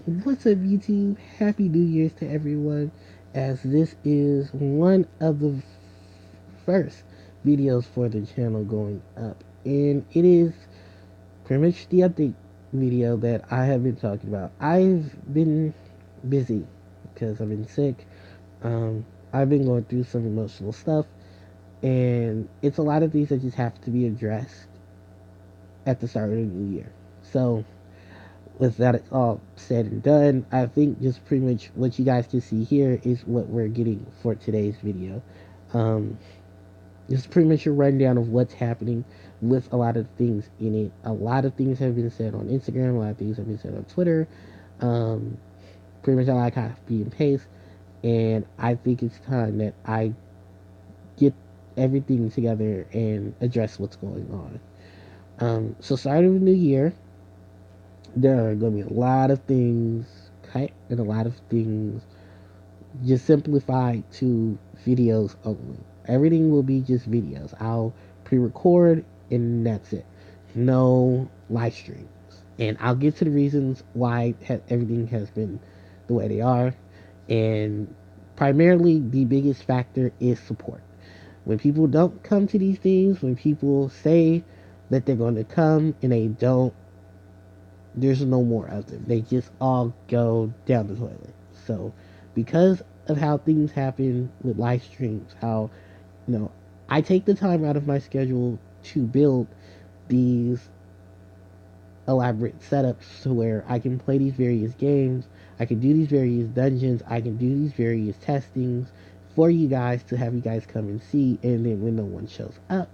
What's up, YouTube? Happy New Year's to everyone, as this is one of the first videos for the channel going up. And it is pretty much the update video that I have been talking about. I've been busy because I've been sick. I've been going through some emotional stuff, and it's a lot of things that just have to be addressed at the start of the new year. So, with that all said and done, I think just pretty much what you guys can see here is what we're getting for today's video. Um, this is pretty much a rundown of what's happening with a lot of things in it. A lot of things have been said on Instagram, a lot of things have been said on Twitter. Um, Pretty much a lot of copy and paste. And I think it's time that I get everything together and address what's going on. So starting with the new year, there are going to be a lot of things cut and a lot of things just simplified to videos only. Everything will be just videos. I'll pre-record and that's it. No live streams. And I'll get to the reasons why everything has been the way they are. And primarily, the biggest factor is support. When people don't come to these things, when people say that they're going to come and they don't, there's no more of them. They just all go down the toilet. So, because of how things happen with live streams, how, you know, I take the time out of my schedule to build these elaborate setups to where I can play these various games, I can do these various dungeons, I can do these various testings for you guys to have you guys come and see. And then when no one shows up,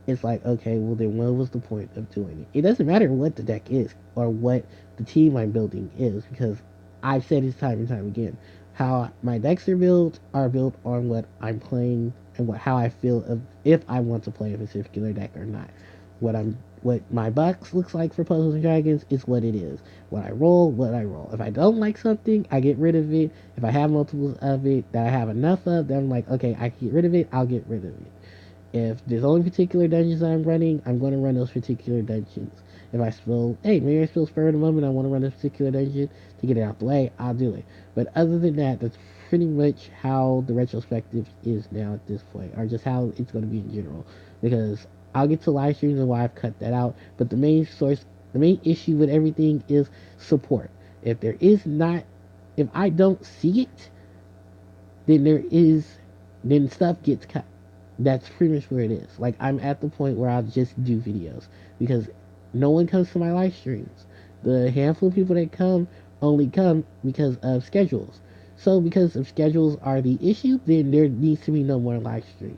it's like, okay, well, then what was the point of doing it? It doesn't matter what the deck is or what the team I'm building is, because I've said this time and time again. How my decks are built on what I'm playing and how I feel of if I want to play a particular deck or not. What my box looks like for Puzzles and Dragons is what it is. What I roll. If I don't like something, I get rid of it. If I have multiples of it that I have enough of, then I'm like, okay, I can get rid of it, I'll get rid of it. If there's only particular dungeons I'm running, I'm going to run those particular dungeons. If I feel, hey, maybe I feel spur of the moment, I want to run this particular dungeon to get it out the way, I'll do it. But other than that, that's pretty much how the retrospective is now at this point, or just how it's going to be in general. Because I'll get to live streams and why I've cut that out. But the main issue with everything is support. If there is not, if I don't see it, then then stuff gets cut. That's pretty much where it is. Like, I'm at the point where I'll just do videos because no one comes to my live streams. The handful of people that come only come because of schedules. So because of schedules are the issue, then there needs to be no more live streams.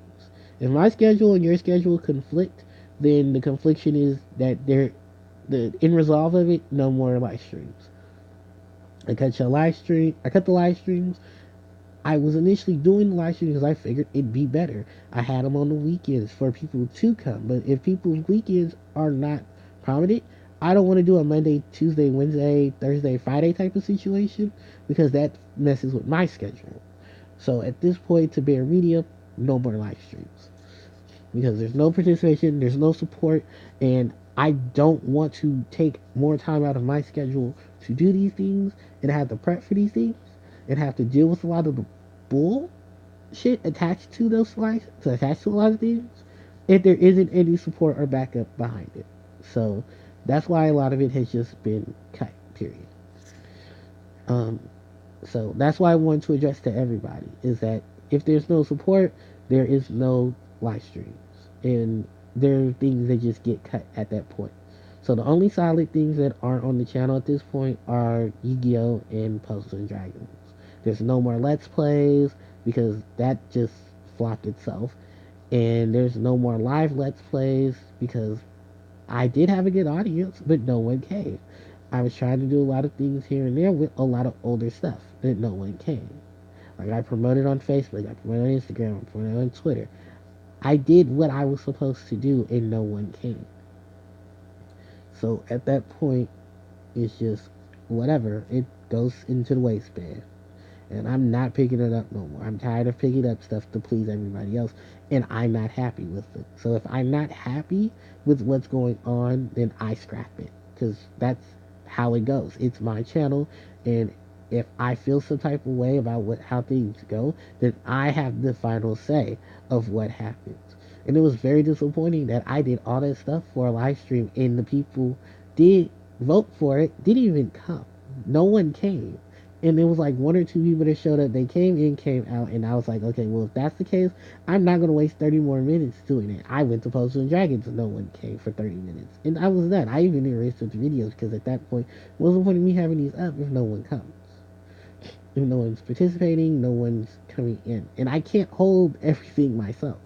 If my schedule and your schedule conflict, then the confliction is that the end result of it, no more live streams. I cut the live streams. I was initially doing the live stream because I figured it'd be better. I had them on the weekends for people to come. But if people's weekends are not prominent, I don't want to do a Monday, Tuesday, Wednesday, Thursday, Friday type of situation because that messes with my schedule. So at this point, to bear media, no more live streams because there's no participation, there's no support, and I don't want to take more time out of my schedule to do these things and have to prep for these things and have to deal with a lot of the bull shit attached to those slides, to attach to a lot of things, if there isn't any support or backup behind it. So that's why a lot of it has just been cut, period. Um, so that's why I want to address to everybody is that if there's no support, there is no live streams. And there are things that just get cut at that point. So the only solid things that aren't on the channel at this point are Yu-Gi-Oh! And Puzzles and Dragons. There's no more Let's Plays because that just flopped itself. And there's no more live Let's Plays because I did have a good audience, but no one came. I was trying to do a lot of things here and there with a lot of older stuff, but no one came. Like, I promoted on Facebook, I promoted on Instagram, I promoted on Twitter. I did what I was supposed to do, and no one came. So at that point, it's just whatever. It goes into the waistband. And I'm not picking it up no more. I'm tired of picking up stuff to please everybody else, and I'm not happy with it. So if I'm not happy with what's going on, then I scrap it, because that's how it goes. It's my channel, and if I feel some type of way about how things go, then I have the final say of what happens. And it was very disappointing that I did all that stuff for a live stream and the people did vote for it, didn't even come. No one came. And it was like one or two people that showed up. They came in, came out, and I was like, okay, well, if that's the case, I'm not gonna waste 30 more minutes doing it. I went to Puzzles and Dragons, and no one came for 30 minutes, and I was done. I even erased the videos because at that point, what's the point of me having these up if no one comes? If no one's participating, no one's coming in, and I can't hold everything myself.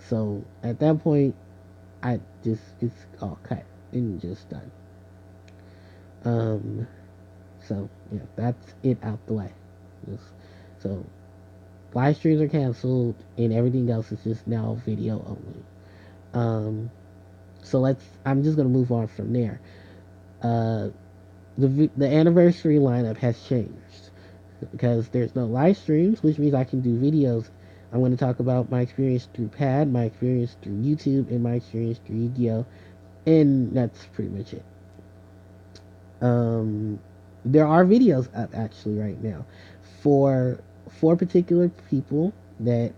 So at that point, it's all cut and just done. Um, so yeah, that's it out the way. Just, so live streams are canceled and everything else is just now video only. Um, so I'm just gonna move on from there. Uh, the anniversary lineup has changed because there's no live streams, which means I can do videos. I'm going to talk about my experience through Pad, my experience through YouTube, and my experience through EDO, and that's pretty much it. Um, there are videos up actually right now for four particular people that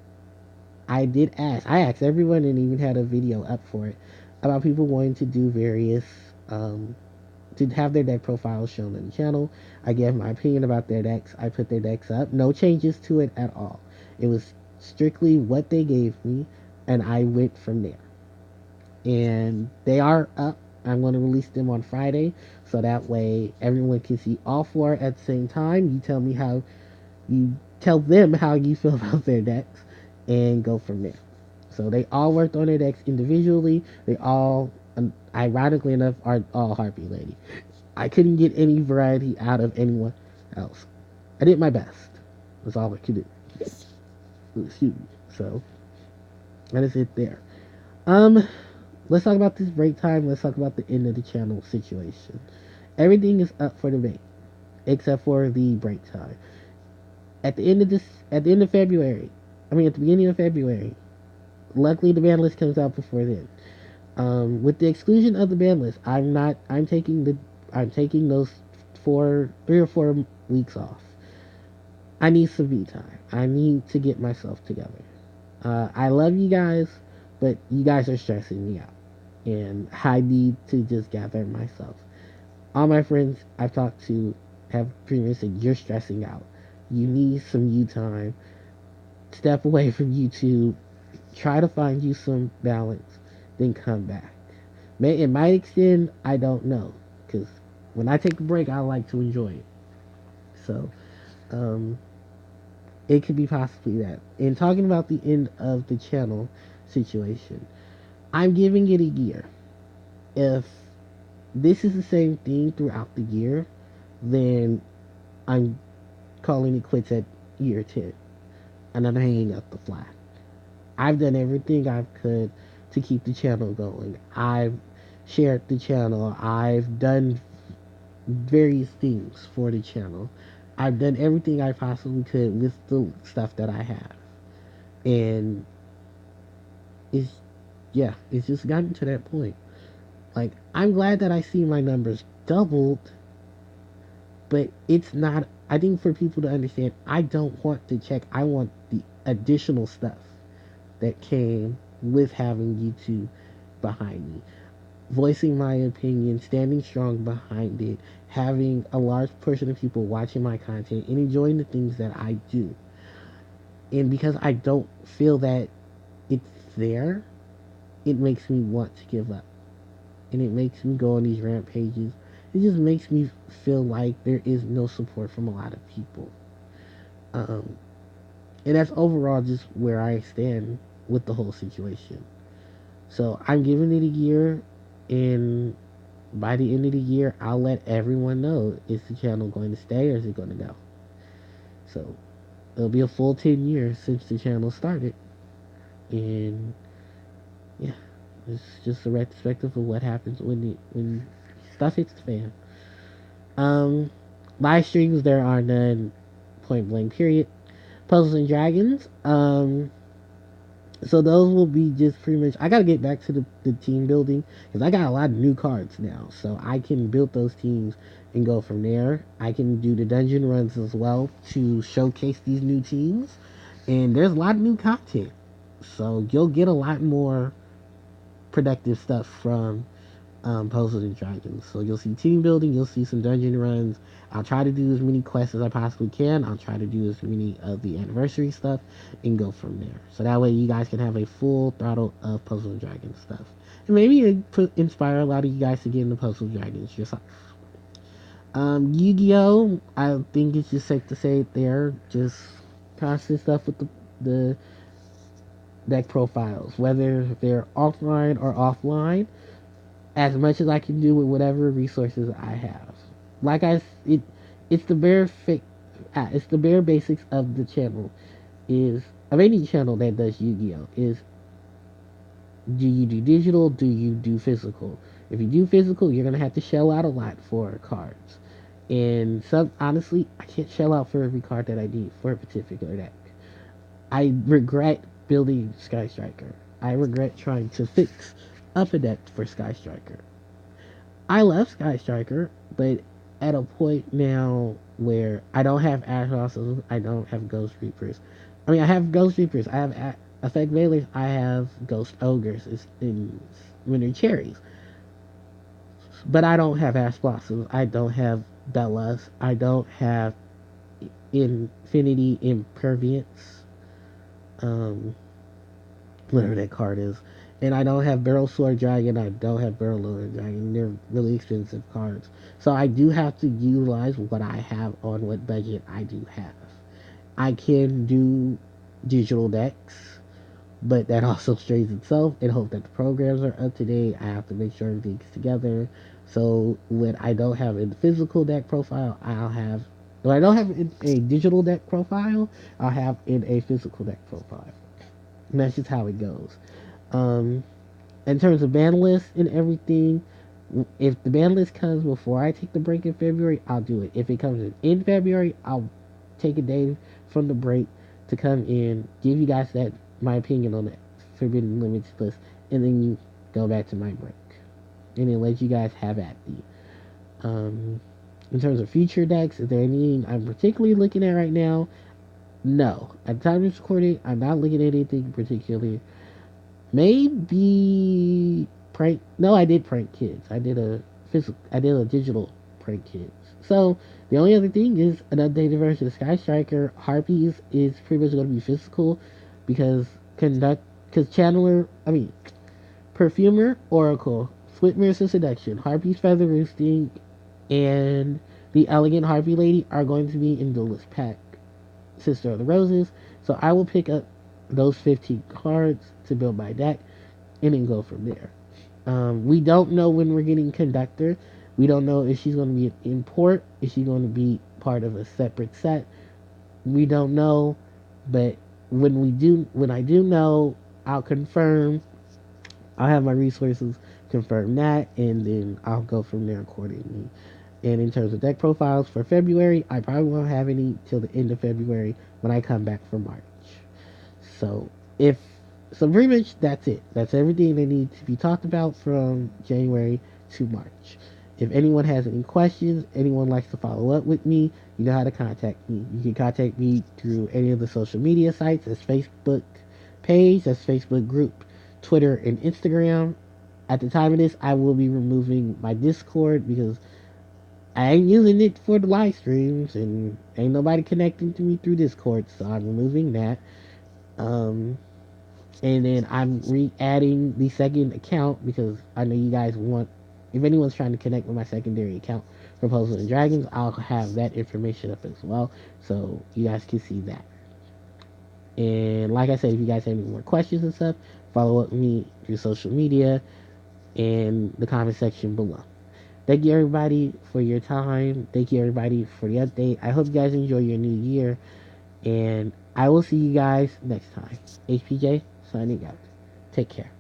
I did ask. I asked everyone and even had a video up for it about people wanting to do various to have their deck profiles shown on the channel. I gave my opinion about their decks. I put their decks up. No changes to it at all. It was strictly what they gave me, and I went from there. And they are up. I'm going to release them on Friday, so that way everyone can see all four at the same time. You tell them how you feel about their decks, and go from there. So they all worked on their decks individually. They all, ironically enough, are all Harpy Lady. I couldn't get any variety out of anyone else. I did my best. That's all I could do. Excuse me. So that is it there. Um, let's talk about this break time. Let's talk about the end of the channel situation. Everything is up for debate except for the break time. At the end of February, at the beginning of February. Luckily, the ban list comes out before then. With the exclusion of the ban list, I'm not. I'm taking those 3 or 4 weeks off. I need some me time. I need to get myself together. I love you guys, but you guys are stressing me out, and I need to just gather myself. All my friends I've talked to have pretty much said you're stressing out. You need some you time. Step away from YouTube. Try to find you some balance, then come back. It might extend. I don't know, because when I take a break, I like to enjoy it. So, um, it could be possibly that. And talking about the end of the channel situation, I'm giving it a year. If this is the same thing throughout the year, then I'm calling it quits at year 10. And I'm hanging up the flag. I've done everything I could to keep the channel going. I've shared the channel. I've done various things for the channel. I've done everything I possibly could with the stuff that I have. And it's, yeah, it's just gotten to that point. Like, I'm glad that I see my numbers doubled, but it's not, I think for people to understand, I don't want to check. I want the additional stuff that came with having YouTube behind me. Voicing my opinion, standing strong behind it, having a large portion of people watching my content and enjoying the things that I do. And because I don't feel that it's there, it makes me want to give up. And it makes me go on these rampages. It just makes me feel like there is no support from a lot of people. Um, and that's overall just where I stand with the whole situation. So I'm giving it a year, and by the end of the year, I'll let everyone know, is the channel going to stay or is it going to go? So it'll be a full 10 years since the channel started. And yeah, it's just a retrospective of what happens when stuff hits the fan. Um, Live streams, there are none, point blank, period. Puzzles and Dragons. So those will be just pretty much. I gotta get back to the team building because I got a lot of new cards now, so I can build those teams and go from there. I can do the dungeon runs as well to showcase these new teams, and there's a lot of new content, so you'll get a lot more productive stuff from Puzzles and Dragons. So you'll see team building, you'll see some dungeon runs. I'll try to do as many quests as I possibly can. I'll try to do as many of the anniversary stuff and go from there. So that way you guys can have a full throttle of Puzzles and Dragons stuff. And maybe it inspire a lot of you guys to get into Puzzles and Dragons yourself. Yu-Gi-Oh! I think it's just safe to say it there. Just constant stuff with the deck profiles, whether they're offline or offline, as much as I can do with whatever resources I have. Like it's the it's the bare basics of the channel. Is of any channel that does Yu-Gi-Oh is, do you do digital? Do you do physical? If you do physical, you're gonna have to shell out a lot for cards. And some honestly, I can't shell out for every card that I need for a particular deck. I regret building Sky Striker. I regret trying to fix up a deck for Sky Striker. I love Sky Striker, but at a point now where I don't have Ash Blossoms, I don't have Ghost Reapers. I mean, I have Ghost Reapers, I have Effect Veilers, I have Ghost Ogres in Winter Cherries. But I don't have Ash Blossoms, I don't have Bellas, I don't have Infinity Impervience, um, whatever that card is. And I don't have Barrel Sword Dragon. I don't have Barrel Loader Dragon. They're really expensive cards. So I do have to utilize what I have on what budget I do have. I can do digital decks, but that also strains itself and hope that the programs are up to date. I have to make sure everything's together. So when I don't have a physical deck profile, I'll have. When I don't have a digital deck profile, I'll have in a physical deck profile. And that's just how it goes. Um, in terms of ban list and everything, if the ban list comes before I take the break in February, I'll do it. If it comes in February, I'll take a day from the break to come in, give you guys that my opinion on the Forbidden Limits list, and then you go back to my break, and then let you guys have at the. In terms of future decks, is there anything I'm particularly looking at right now? No. At the time of this recording, I'm not looking at anything particularly. Maybe prank. No, I did prank kids. I did a physical. I did a digital prank kids. So the only other thing is an updated version of Sky Striker. Harpies is pretty much going to be physical because because Channeler. I mean, Perfumer, Oracle, Split Mirrors of Seduction, Harpy's Feather Roosting, and the Elegant Harpy Lady are going to be in the list pack Sister of the Roses. So I will pick up those 15 cards to build my deck and then go from there. We don't know when we're getting Conductor. We don't know if she's going to be an import. Is she going to be part of a separate set? We don't know. But when I do know, I'll confirm. I'll have my resources confirm that, and then I'll go from there accordingly. And in terms of deck profiles for February, I probably won't have any till the end of February when I come back from March. So if so, pretty much that's it. That's everything that needs to be talked about from January to March. If anyone has any questions, anyone likes to follow up with me, you know how to contact me. You can contact me through any of the social media sites. That's Facebook page, that's Facebook group, Twitter, and Instagram. At the time of this, I will be removing my Discord because I ain't using it for the live streams and ain't nobody connecting to me through Discord, so I'm removing that. Um, and then I'm re-adding the second account because I know you guys want. If anyone's trying to connect with my secondary account for Puzzles and Dragons, I'll have that information up as well, so you guys can see that. And like I said, if you guys have any more questions and stuff, follow up with me through social media and the comment section below. Thank you everybody for your time. Thank you everybody for the update. I hope you guys enjoy your new year. And I will see you guys next time. HPJ signing out. Take care.